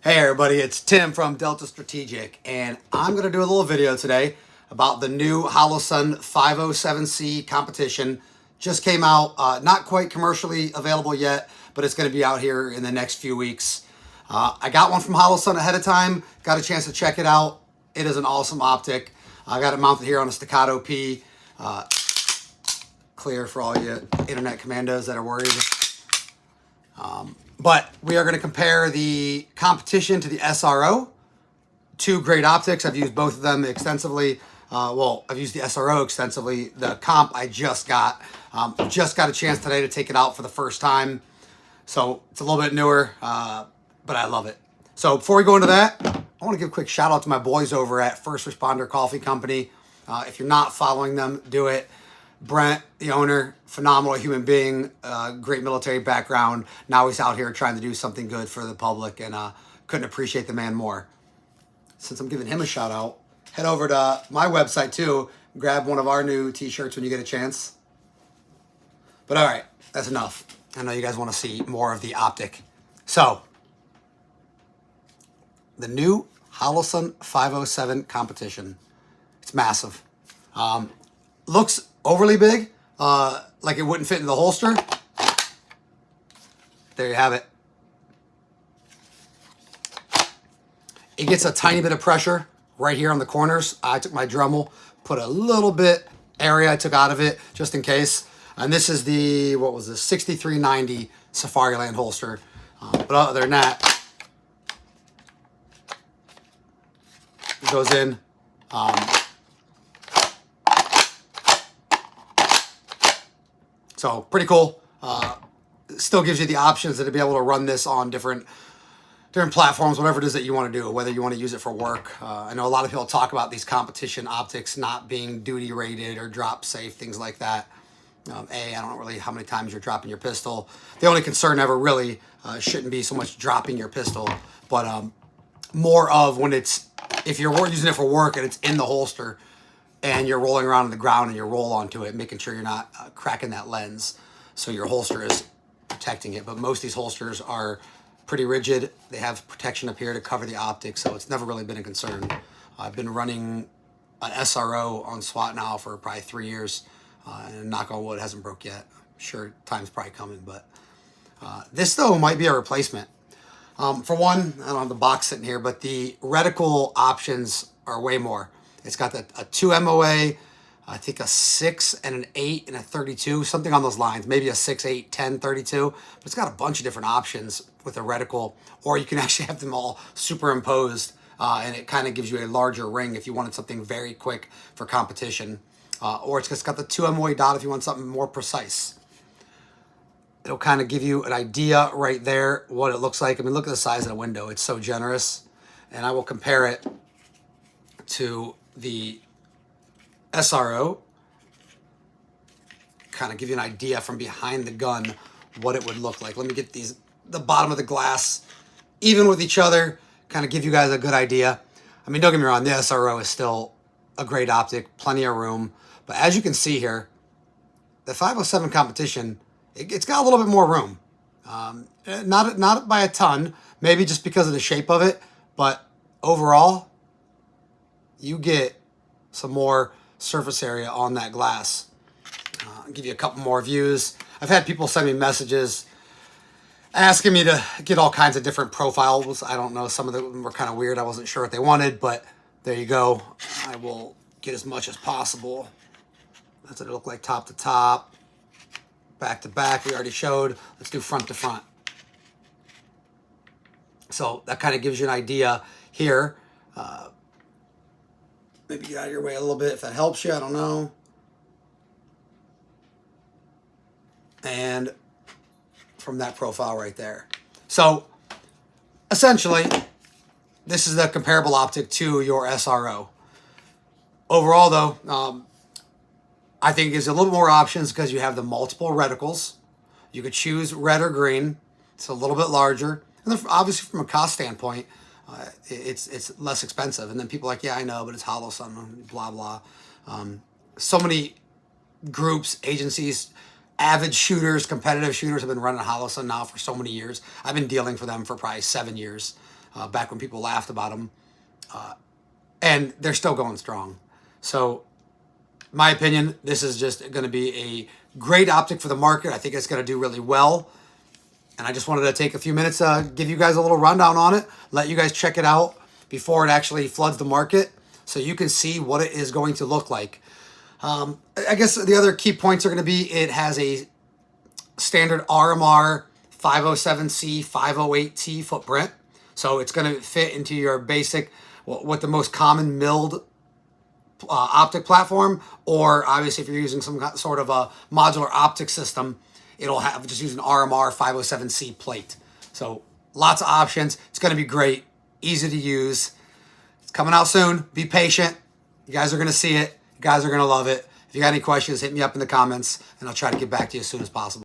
Hey everybody, it's Tim from Delta Strategic, and I'm going to do a little video today about the new Holosun 507C competition. Just came out, not quite commercially available yet, but it's going to be out here in the next few weeks. I got one from Holosun ahead of time, got a chance to check it out. It is an awesome optic. I got it mounted here on a Staccato P. Clear for all you internet commandos that are worried. But we are going to compare the competition to the SRO. Two great optics. I've used both of them extensively. I've used the SRO extensively. The comp I just got a chance today to take it out for the first time. So it's a little bit newer, but I love it. So before we go into that, I want to give a quick shout out to my boys over at First Responder Coffee Company. If you're not following them, do it. Brent, the owner, phenomenal human being, great military background. Now he's out here trying to do something good for the public, and couldn't appreciate the man more. Since I'm giving him a shout out, head over to my website too. Grab one of our new t-shirts when you get a chance. But all right, that's enough. I know you guys want to see more of the optic. So, the new Holosun 507 competition. It's massive. Looks overly big, like it wouldn't fit in the holster. There you have it. It gets a tiny bit of pressure right here on the corners. I took my Dremel, put a little bit area I took out of it just in case. And this is the, 6390 Safariland holster. But other than that, it goes in. So pretty cool. Still gives you the options to be able to run this on different platforms, whatever it is that you want to do, whether you want to use it for work. I know a lot of people talk about these competition optics not being duty rated or drop safe, things like that. I don't know really how many times you're dropping your pistol. The only concern ever really shouldn't be so much dropping your pistol, but more of when if you're using it for work and it's in the holster, and you're rolling around on the ground and you roll onto it, making sure you're not cracking that lens. So your holster is protecting it. But most of these holsters are pretty rigid. They have protection up here to cover the optics, so it's never really been a concern. I've been running an SRO on SWAT now for probably 3 years. And knock on wood, hasn't broke yet. I'm sure time's probably coming, but this though might be a replacement. For one, I don't have the box sitting here, but the reticle options are way more. It's got a 2 MOA, I think a 6 and an 8 and a 32, something on those lines. Maybe a 6, 8, 10, 32. But it's got a bunch of different options with a reticle, or you can actually have them all superimposed, and it kind of gives you a larger ring if you wanted something very quick for competition. Or it's just got the 2 MOA dot if you want something more precise. It'll kind of give you an idea right there what it looks like. I mean, look at the size of the window. It's so generous. And I will compare it to the SRO, kind of give you an idea from behind the gun what it would look like. Let me get the bottom of the glass even with each other, kind of give you guys a good idea. I mean, don't get me wrong, the SRO is still a great optic, plenty of room, but as you can see here, the 507 competition, it's got a little bit more room. Not by a ton, maybe just because of the shape of it, but overall, you get some more surface area on that glass. I'll give you a couple more views. I've had people send me messages asking me to get all kinds of different profiles. I don't know, some of them were kind of weird. I wasn't sure what they wanted, but there you go. I will get as much as possible. That's what it looked like top to top. Back to back, we already showed. Let's do front to front. So that kind of gives you an idea here. Maybe get out of your way a little bit if that helps you. I don't know. And from that profile right there. So essentially, this is the comparable optic to your SRO. Overall though, I think there's a little more options because you have the multiple reticles. You could choose red or green. It's a little bit larger. And then obviously from a cost standpoint, it's less expensive. And then people are like, yeah, I know, but it's Holosun, blah, blah. So many groups, agencies, avid shooters, competitive shooters have been running Holosun now for so many years. I've been dealing for them for probably 7 years. back when people laughed about them. And they're still going strong. So, my opinion, this is just going to be a great optic for the market. I think it's going to do really well. And I just wanted to take a few minutes to give you guys a little rundown on it, let you guys check it out before it actually floods the market so you can see what it is going to look like. I guess the other key points are going to be it has a standard RMR 507C 508T footprint. So it's going to fit into your basic, what the most common milled optic platform, or obviously if you're using some sort of a modular optic system, it'll have just use an RMR 507C plate. So lots of options. It's going to be great, easy to use. It's coming out soon. Be patient. You guys are going to see it. You guys are going to love it. If you got any questions, hit me up in the comments, and I'll try to get back to you as soon as possible.